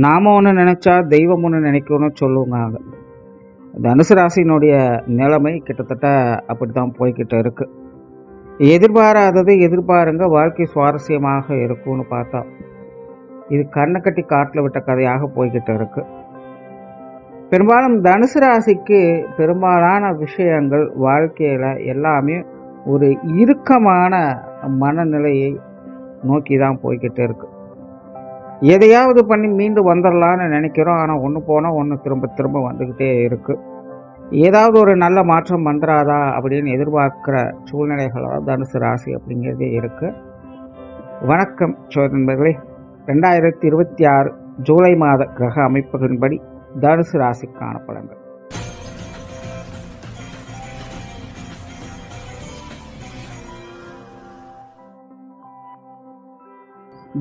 நாம ஒன்று நினைச்சா தெய்வம் ஒன்று நினைக்கணும்னு சொல்லுவாங்க. தனுசு ராசியினுடைய நிலைமை கிட்டத்தட்ட அப்படி தான் போய்கிட்டு இருக்கு. எதிர்பாராதது எதிர்பாருங்க, வாழ்க்கை சுவாரஸ்யமாக இருக்கும்னு பார்த்தா இது கண்ணை கட்டி காட்டில் விட்ட கதையாக போய்கிட்டு இருக்கு. பெரும்பாலும் தனுசு ராசிக்கு பெரும்பாலான விஷயங்கள் வாழ்க்கையில் எல்லாமே ஒரு இறுக்கமான மனநிலையை நோக்கி தான் போய்கிட்டு இருக்கு. எதையாவது பண்ணி மீண்டு வந்துடலான்னு நினைக்கிறோம். ஆனால் ஒன்று போனால் ஒன்று திரும்ப திரும்ப வந்துக்கிட்டே இருக்குது. ஏதாவது ஒரு நல்ல மாற்றம் வந்துடாதா அப்படின்னு எதிர்பார்க்குற சூழ்நிலைகளாக தனுசு ராசி அப்படிங்கிறதே இருக்குது. வணக்கம் நண்பர்களே. 2026 ஜூலை மாத கிரக அமைப்புகளின்படி தனுசு ராசிக்கான பலன்கள்.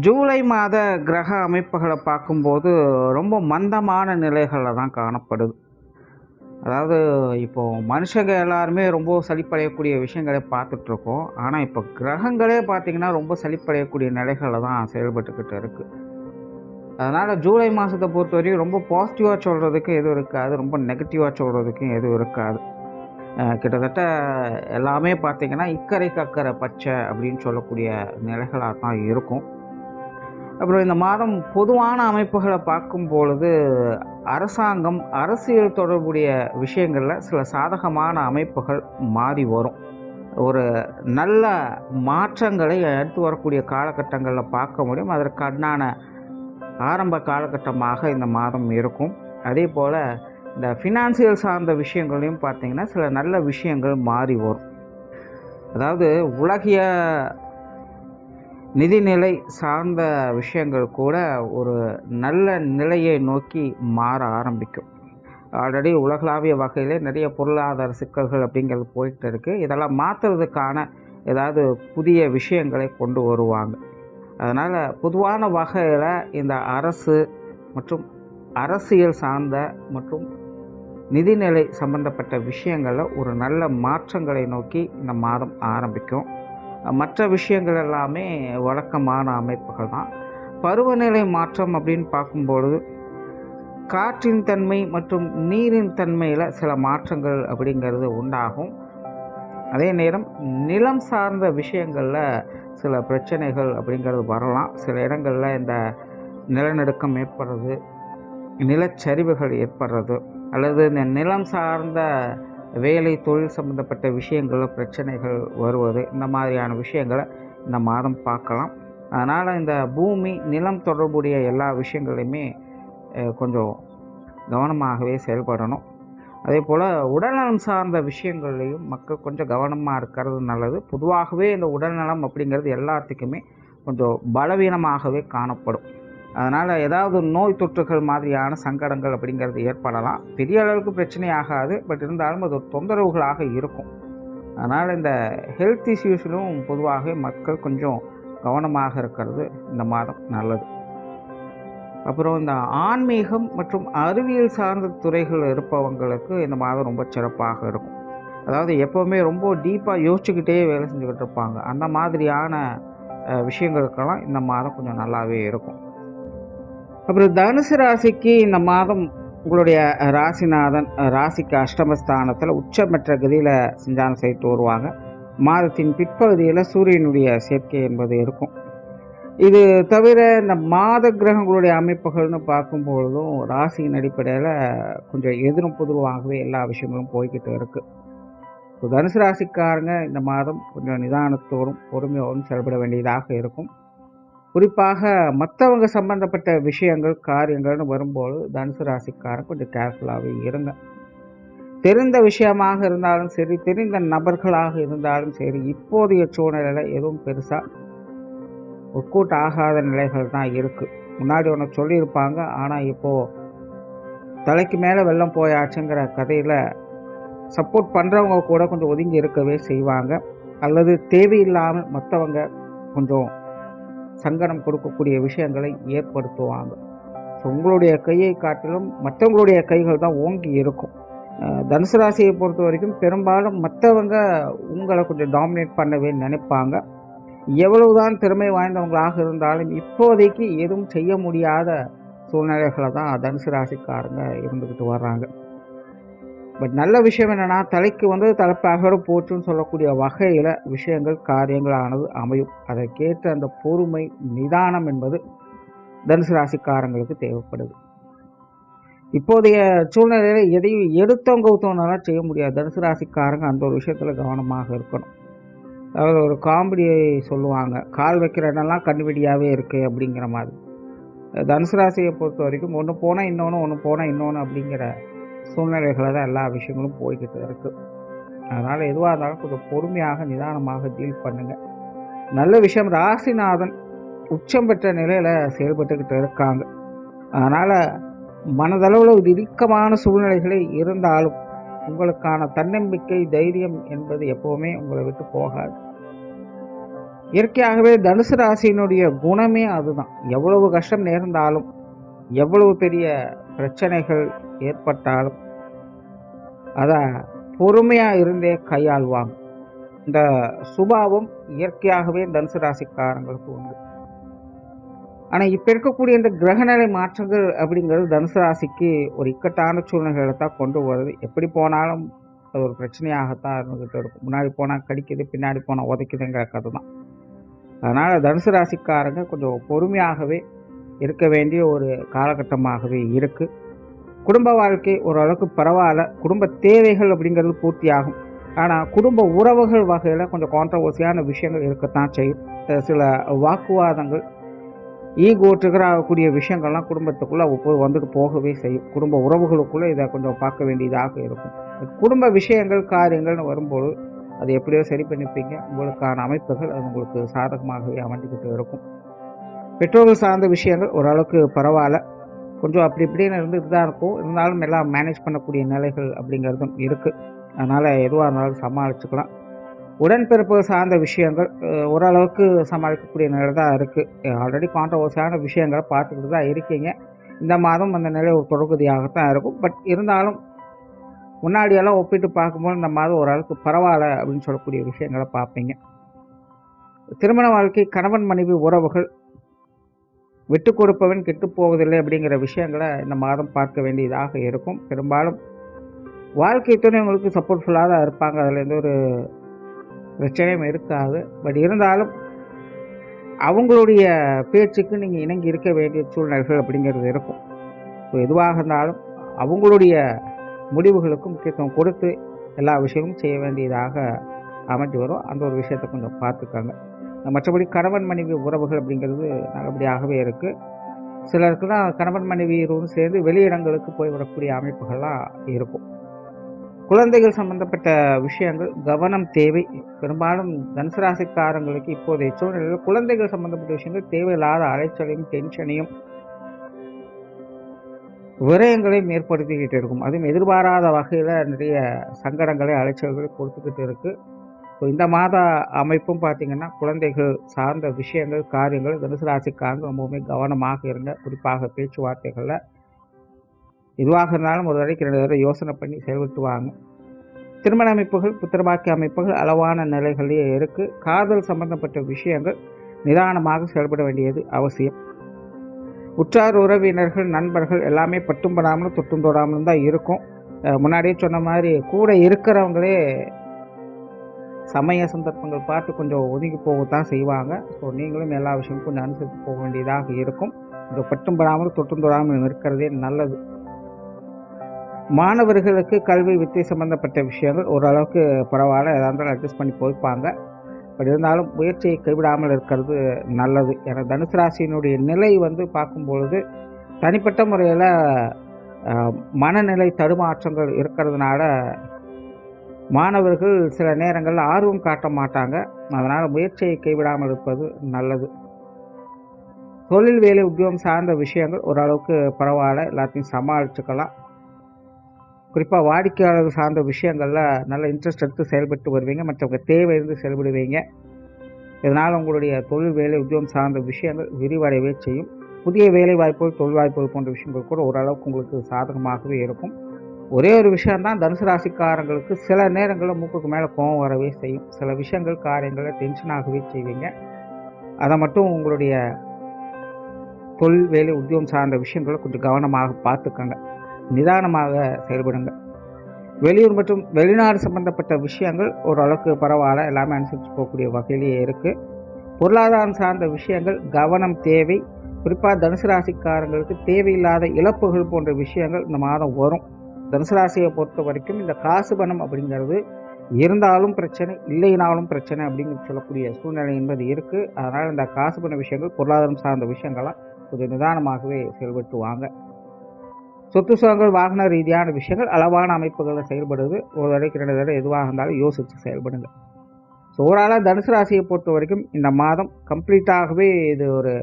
ஜூலை மாத கிரக அமைப்புகளை பார்க்கும்போது ரொம்ப மந்தமான நிலைகளில் தான் காணப்படுது. அதாவது இப்போது மனுஷங்க எல்லாருமே ரொம்ப சலிப்படையக்கூடிய விஷயங்களை பார்த்துட்ருக்கோம். ஆனால் இப்போ கிரகங்களே பார்த்திங்கன்னா ரொம்ப சலிப்படையக்கூடிய நிலைகளில் தான் செயல்பட்டுக்கிட்டு இருக்குது. அதனால் ஜூலை மாதத்தை பொறுத்த வரைக்கும் ரொம்ப பாசிட்டிவாக சொல்கிறதுக்கு எதுவும் இருக்காது, ரொம்ப நெகட்டிவாக சொல்கிறதுக்கும் எதுவும் இருக்காது. கிட்டத்தட்ட எல்லாமே பார்த்திங்கன்னா இக்கரை கக்கரை பச்சை அப்படின்னு சொல்லக்கூடிய நிலைகளாக தான் இருக்கும். அப்புறம் இந்த மாதம் பொதுவான அமைப்புகளை பார்க்கும் பொழுது அரசாங்கம் அரசியல் தொடர்புடைய விஷயங்களில் சில சாதகமான அமைப்புகள் மாறி வரும். ஒரு நல்ல மாற்றங்களை அடுத்து வரக்கூடிய காலகட்டங்களில் பார்க்க முடியும். அதற்கான ஆரம்ப காலகட்டமாக இந்த மாதம் இருக்கும். அதே போல் இந்த ஃபினான்சியல் சார்ந்த விஷயங்களையும் பார்த்திங்கன்னா சில நல்ல விஷயங்கள் மாறி வரும். அதாவது உலகிய நிதிநிலை சார்ந்த விஷயங்கள் கூட ஒரு நல்ல நிலையை நோக்கி மாற ஆரம்பிக்கும். ஆல்ரெடி உலகளாவிய வகையில் நிறைய பொருளாதார சிக்கல்கள் அப்படிங்கிறது போயிட்டு இருக்குது. இதெல்லாம் மாற்றுறதுக்கான ஏதாவது புதிய விஷயங்களை கொண்டு வருவாங்க. அதனால் பொதுவான வகையில் இந்த அரசு மற்றும் அரசியல் சார்ந்த மற்றும் நிதிநிலை சம்பந்தப்பட்ட விஷயங்களில் ஒரு நல்ல மாற்றங்களை நோக்கி இந்த மாதம் ஆரம்பிக்கும். மற்ற விஷயங்கள் எல்லாமே வழக்கமான அமைப்புகள் தான். பருவநிலை மாற்றம் அப்படின்னு பார்க்கும்பொழுது காற்றின் தன்மை மற்றும் நீரின் தன்மையில் சில மாற்றங்கள் அப்படிங்கிறது உண்டாகும். அதே நேரம் நிலம் சார்ந்த விஷயங்களில் சில பிரச்சனைகள் அப்படிங்கிறது வரலாம். சில இடங்களில் இந்த நிலநடுக்கம் ஏற்படுறது, நிலச்சரிவுகள் ஏற்படுறது, அல்லது இந்த நிலம் சார்ந்த வேலை தொழில் சம்பந்தப்பட்ட விஷயங்களில் பிரச்சனைகள் வருவது, இந்த மாதிரியான விஷயங்களை இந்த மாதம் பார்க்கலாம். அதனால் இந்த பூமி நிலம் தொடர்புடைய எல்லா விஷயங்களையுமே கொஞ்சம் கவனமாகவே செயல்படணும். அதே போல் உடல்நலம் சார்ந்த விஷயங்கள்லையும் மக்கள் கொஞ்சம் கவனமாக இருக்கிறது நல்லது. பொதுவாகவே இந்த உடல்நலம் அப்படிங்கிறது எல்லாத்துக்குமே கொஞ்சம் பலவீனமாகவே காணப்படும். அதனால் ஏதாவது நோய் தொற்றுகள் மாதிரியான சங்கடங்கள் அப்படிங்கிறது ஏற்படலாம். பெரிய அளவுக்கு பிரச்சனை ஆகாது, பட் இருந்தாலும் அது தொந்தரவுகளாக இருக்கும். அதனால் இந்த ஹெல்த் இஷ்யூஸிலும் பொதுவாக மக்கள் கொஞ்சம் கவனமாக இருக்கிறது இந்த மாதம் நல்லது. அப்புறம் இந்த ஆன்மீகம் மற்றும் அறிவியல் சார்ந்த துறைகள் இருப்பவங்களுக்கு இந்த மாதம் ரொம்ப சிறப்பாக இருக்கும். அதாவது எப்போவுமே ரொம்ப டீப்பாக யோசிச்சுக்கிட்டே வேலை செஞ்சுக்கிட்டு இருப்பாங்க. அந்த மாதிரியான விஷயங்களுக்கெல்லாம் இந்த மாதம் கொஞ்சம் நல்லாவே இருக்கும். அப்புறம் தனுசு ராசிக்கு இந்த மாதம் உங்களுடைய ராசிநாதன் ராசிக்கு அஷ்டமஸ்தானத்தில் உச்சமற்ற கதியில் சஞ்சாரம் செய்து வருவாங்க. மாதத்தின் பிற்பகுதியில் சூரியனுடைய சேர்க்கை என்பது இருக்கும். இது தவிர இந்த மாத கிரகங்களுடைய அமைப்புகள்னு பார்க்கும்பொழுதும் ராசியின் அடிப்படையில் கொஞ்சம் எதிரும் பொதுவாகவே எல்லா விஷயங்களும் போய்கிட்டு இருக்குது. இப்போ தனுசு ராசிக்காரங்க இந்த மாதம் கொஞ்சம் நிதானத்தோடும் பொறுமையோடும் செயல்பட வேண்டியதாக இருக்கும். குறிப்பாக மற்றவங்க சம்பந்தப்பட்ட விஷயங்கள் காரியங்கள்னு வரும்போது தனுசு ராசிக்காரங்க கொஞ்சம் கேர்ஃபுல்லாகவே இருங்க. தெரிந்த விஷயமாக இருந்தாலும் சரி, தெரிந்த நபர்களாக இருந்தாலும் சரி, இப்போதைய சூழ்நிலையில் எதுவும் பெருசாக ஒர்க் ஆகாத நிலைகள் தான் இருக்குது. முன்னாடி ஒன்று சொல்லியிருப்பாங்க, ஆனால் இப்போது தலைக்கு மேலே வெள்ளம் போயாச்சுங்கிற கதையில் சப்போர்ட் பண்ணுறவங்க கூட கொஞ்சம் ஒதுங்கி இருக்கவே செய்வாங்க. அல்லது தேவையில்லாமல் மற்றவங்க கொஞ்சம் சங்கடம் கொடுக்கக்கூடிய விஷயங்களை ஏற்படுத்துவாங்க. ஸோ உங்களுடைய கையை காட்டிலும் மற்றவங்களுடைய கைகள் தான் ஓங்கி இருக்கும். தனுசு ராசியை பொறுத்த வரைக்கும் பெரும்பாலும் மற்றவங்க உங்களை கொஞ்சம் டாமினேட் பண்ணவே நினைப்பாங்க. எவ்வளவுதான் திறமை வாய்ந்தவங்களாக இருந்தாலும் இப்போதைக்கு எதுவும் செய்ய முடியாத சூழ்நிலைகளை தான் தனுசு ராசிக்காரங்க இருந்துக்கிட்டு வர்றாங்க. பட் நல்ல விஷயம் என்னென்னா, தலைக்கு வந்து தலைப்பாக போச்சுன்னு சொல்லக்கூடிய வகையில் விஷயங்கள் காரியங்களானது அமையும். அதற்கேற்ற அந்த பொறுமை நிதானம் என்பது தனுசு ராசிக்காரங்களுக்கு தேவைப்படுது. இப்போதைய சூழ்நிலையில் எதையும் எடுத்தோம் கவுத்தோம்னாலாம் செய்ய முடியாது. தனுசு ராசிக்காரங்க அந்த ஒரு விஷயத்தில் கவனமாக இருக்கணும். அதாவது ஒரு காமெடி சொல்லுவாங்க, கால் வைக்கிற இடம்லாம் கண்ணுவெடியாகவே இருக்குது அப்படிங்கிற மாதிரி. தனுசு ராசியை பொறுத்த வரைக்கும் ஒன்று போனால் இன்னொன்று, ஒன்று போனால் இன்னொன்று அப்படிங்கிற சூழ்நிலைகளை தான் எல்லா விஷயங்களும் போய்கிட்டு இருக்குது. அதனால் எதுவாக இருந்தாலும் கொஞ்சம் பொறுமையாக நிதானமாக டீல் பண்ணுங்கள். நல்ல விஷயம், ராசிநாதன் உச்சம் பெற்ற நிலையில் செயல்பட்டுக்கிட்டு இருக்காங்க. அதனால் மனதளவில் ஒரு இறுக்கமான சூழ்நிலைகளே இருந்தாலும் உங்களுக்கான தன்னம்பிக்கை தைரியம் என்பது எப்போவுமே உங்களை விட்டு போகாது. இயற்கையாகவே தனுசு ராசியினுடைய குணமே அதுதான். எவ்வளவு கஷ்டம் நேர்ந்தாலும், எவ்வளவு பெரிய பிரச்சனைகள் ஏற்பட்டாலும் அதை பொறுமையாக இருந்தே கையாள்வாங்க. இந்த சுபாவம் இயற்கையாகவே தனுசு ராசிக்காரங்களுக்கு உண்டு. ஆனால் இப்போ இருக்கக்கூடிய இந்த கிரகநிலை மாற்றங்கள் அப்படிங்கிறது தனுசு ராசிக்கு ஒரு இக்கட்டான சூழ்நிலைகளை தான் கொண்டு வருது. எப்படி போனாலும் அது ஒரு பிரச்சனையாகத்தான் இருந்துகிட்டு இருக்கும். முன்னாடி போனால் கடிக்குது, பின்னாடி போனால் உதைக்குதுங்கிற கதை தான். அதனால் தனுசு ராசிக்காரங்க கொஞ்சம் பொறுமையாகவே இருக்க வேண்டிய ஒரு காலகட்டமாகவே இருக்குது. குடும்ப வாழ்க்கை ஓரளவுக்கு பரவாயில்ல. குடும்ப தேவைகள் அப்படிங்கிறது பூர்த்தியாகும். ஆனால் குடும்ப உறவுகள் வகையில் கொஞ்சம் கான்ட்ரவர்சியான விஷயங்கள் இருக்கத்தான் செய்யும். சில வாக்குவாதங்கள், ஈகோ ட்ரிகர் ஆகக்கூடிய விஷயங்கள்லாம் குடும்பத்துக்குள்ளே ஒவ்வொரு வந்துட்டு போகவே செய்யும். குடும்ப உறவுகளுக்குள்ளே இதை கொஞ்சம் பார்க்க வேண்டியதாக இருக்கும். குடும்ப விஷயங்கள் காரியங்கள்னு வரும்போது அது எப்படியோ சரி பண்ணிப்பீங்க. உங்களுக்கான அமைப்புகள் அது உங்களுக்கு சாதகமாகவே அமைஞ்சிக்கிட்டு இருக்கும். பெற்றோர்கள் சார்ந்த விஷயங்கள் ஓரளவுக்கு பரவாயில்ல. கொஞ்சம் அப்படி இப்படின்னு இருந்துட்டு தான் இருக்கும். இருந்தாலும் எல்லாம் மேனேஜ் பண்ணக்கூடிய நிலைகள் அப்படிங்கிறதும் இருக்குது. அதனால் எதுவாக இருந்தாலும் சமாளிச்சுக்கலாம். உடன்பிறப்பு சார்ந்த விஷயங்கள் ஓரளவுக்கு சமாளிக்கக்கூடிய நிலை தான் இருக்குது. ஆல்ரெடி கான்ட்ரவர்சியான விஷயங்களை பார்த்துக்கிட்டு தான் இருக்கீங்க. இந்த மாதம் அந்த நிலை ஒரு தொடர்கதியாகத்தான் இருக்கும். பட் இருந்தாலும் முன்னாடியெல்லாம் ஒப்பிட்டு பார்க்கும்போது இந்த மாதம் ஓரளவுக்கு பரவாயில்ல அப்படின்னு சொல்லக்கூடிய விஷயங்களை பார்ப்பீங்க. திருமண வாழ்க்கை, கணவன் மனைவி உறவுகள், விட்டு கொடுப்பவன் கெட்டு போவதில்லை அப்படிங்கிற விஷயங்களை இந்த மாதம் பார்க்க வேண்டியதாக இருக்கும். பெரும்பாலும் வாழ்க்கை துணை உங்களுக்கு சப்போர்ட்ஃபுல்லாக தான் இருப்பாங்க. அதில் எந்த ஒரு பிரச்சனையும் இருக்காது. பட் இருந்தாலும் அவங்களுடைய பேச்சுக்கு நீங்கள் இணங்கி இருக்க வேண்டிய சூழ்நிலைகள் அப்படிங்கிறது இருக்கும். ஸோ எதுவாக இருந்தாலும் அவங்களுடைய முடிவுகளுக்கும் முக்கியத்துவம் கொடுத்து எல்லா விஷயமும் செய்ய வேண்டியதாக அமைஞ்சு வரும். அந்த ஒரு விஷயத்தை கொஞ்சம் பார்த்துக்காங்க. மற்றபடி கணவன் மனைவி உறவுகள் அப்படிங்கிறது நல்லபடியாகவே இருக்குது. சிலருக்கு தான் கணவன் மனைவி இருவரும் சேர்ந்து வெளியிடங்களுக்கு போய் வரக்கூடிய அமைப்புகள்லாம் இருக்கும். குழந்தைகள் சம்பந்தப்பட்ட விஷயங்கள் கவனம் தேவை. பெரும்பாலும் தனுசு ராசிக்காரங்களுக்கு இப்போதைய சூழ்நிலையில் குழந்தைகள் சம்பந்தப்பட்ட விஷயங்கள் தேவையில்லாத அலைச்சலையும் டென்ஷனையும் விரயங்களையும் ஏற்படுத்திக்கிட்டு இருக்கும். அதுவும் எதிர்பாராத வகையில் நிறைய சங்கடங்களை அலைச்சல்களை கொடுத்துக்கிட்டு இருக்குது. ஸோ இந்த மாத அமைப்பும் பார்த்திங்கன்னா குழந்தைகள் சார்ந்த விஷயங்கள் காரியங்கள் தனுசு ராசிக்காரங்க ரொம்பவுமே கவனமாக இருங்க. குறிப்பாக பேச்சுவார்த்தைகளில் எதுவாக இருந்தாலும் ஒரு தடவைக்கு 2 தடவை யோசனை பண்ணி செயல்பட்டு வாங்க. திருமண அமைப்புகள், புத்திரபாக்கிய அமைப்புகள் அளவான நிலைகளே இருக்குது. காதல் சம்பந்தப்பட்ட விஷயங்கள் நிதானமாக செயல்பட வேண்டியது அவசியம். உற்றார் உறவினர்கள், நண்பர்கள் எல்லாமே பட்டும் படாமலும் தொட்டும் தொடாமலும் தான் இருக்கும். முன்னாடியே சொன்ன மாதிரி கூட இருக்கிறவங்களே சமய சந்தர்ப்பங்கள் பார்த்து கொஞ்சம் ஒதுங்கி போகத்தான் செய்வாங்க. ஸோ நீங்களும் எல்லா விஷயமும் கொஞ்சம் அனுசரித்து போக வேண்டியதாக இருக்கும். இந்த பட்டும் படாமலும் தொட்டும் தொடாமல் இருக்கிறதே நல்லது. மாணவர்களுக்கு கல்வி வித்தை சம்பந்தப்பட்ட விஷயங்கள் ஓரளவுக்கு பரவாயில்ல. எதாக இருந்தாலும் அட்ஜஸ்ட் பண்ணி போய்ப்பாங்க. பட் இருந்தாலும் முயற்சியை கைவிடாமல் இருக்கிறது நல்லது. ஏன்னா தனுசு ராசியினுடைய நிலை பார்க்கும்பொழுது தனிப்பட்ட முறையில் மனநிலை தடுமாற்றங்கள் இருக்கிறதுனால மாணவர்கள் சில நேரங்களில் ஆர்வம் காட்ட மாட்டாங்க. அதனால் முயற்சியை கைவிடாமல் இருப்பது நல்லது. தொழில் வேலை உத்தியோகம் சார்ந்த விஷயங்கள் ஓரளவுக்கு பரவாயில்ல, எல்லாத்தையும் சமாளிச்சுக்கலாம். குறிப்பாக வாடிக்கையாளர் சார்ந்த விஷயங்களில் நல்ல இன்ட்ரெஸ்ட் எடுத்து செயல்பட்டு வருவீங்க. மற்றவங்க தேவை இருந்து செயல்படுவீங்க. இதனால் உங்களுடைய தொழில் வேலை உத்தியோகம் சார்ந்த விஷயங்கள் விரிவடையவே செய்யும். புதிய வேலை வாய்ப்புகள், தொழில் வாய்ப்புகள் போன்ற விஷயங்கள் கூட ஓரளவுக்கு உங்களுக்கு சாதகமாகவே இருக்கும். ஒரே ஒரு விஷயம்தான், தனுசு ராசிக்காரங்களுக்கு சில நேரங்களில் மூக்குக்கு மேலே கோபம் வரவே செய்யும். சில விஷயங்கள் காரியங்களில் டென்ஷனாகவே செய்வீங்க. அதை மட்டும் உங்களுடைய தொழில், வேலை, உத்தியோகம் சார்ந்த விஷயங்களை கொஞ்சம் கவனமாக பார்த்துக்கங்க. நிதானமாக செயல்படுங்க. வெளியூர் மற்றும் வெளிநாடு சம்பந்தப்பட்ட விஷயங்கள் ஓரளவுக்கு பரவாயில்ல, எல்லாமே அனுசரித்து போகக்கூடிய வகையிலேயே இருக்குது. பொருளாதாரம் சார்ந்த விஷயங்கள் கவனம் தேவை. குறிப்பாக தனுசு ராசிக்காரங்களுக்கு தேவையில்லாத இழப்புகள் போன்ற விஷயங்கள் இந்த மாதம் வரும். தனுசு ராசியை பொறுத்த வரைக்கும் இந்த காசு பணம் அப்படிங்கிறது இருந்தாலும் பிரச்சனை, இல்லைனாலும் பிரச்சனை அப்படிங்கிற சொல்லக்கூடிய சூழ்நிலை என்பது இருக்குது. அதனால் இந்த காசு பண விஷயங்கள், பொருளாதாரம் சார்ந்த விஷயங்கள்லாம் கொஞ்சம் நிதானமாகவே செயல்பட்டு வாங்க. சொத்து சுகங்கள், வாகன ரீதியான விஷயங்கள் அளவான அமைப்புகளில் செயல்படுது. ஒரு தடவைக்கு 2 தடவை எதுவாக இருந்தாலும் யோசித்து செயல்படுங்க. ஸோ ஓவராலாக தனுசு ராசியை பொறுத்த வரைக்கும் இந்த மாதம் கம்ப்ளீட்டாகவே இது ஒரு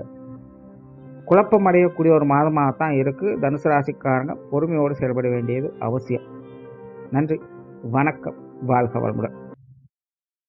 குழப்பம் அடையக்கூடிய ஒரு மாதமாகத்தான் இருக்குது. தனுசு ராசிக்காரங்க பொறுமையோடு செயல்பட வேண்டியது அவசியம். நன்றி, வணக்கம், வாழ்க வளமுடன்.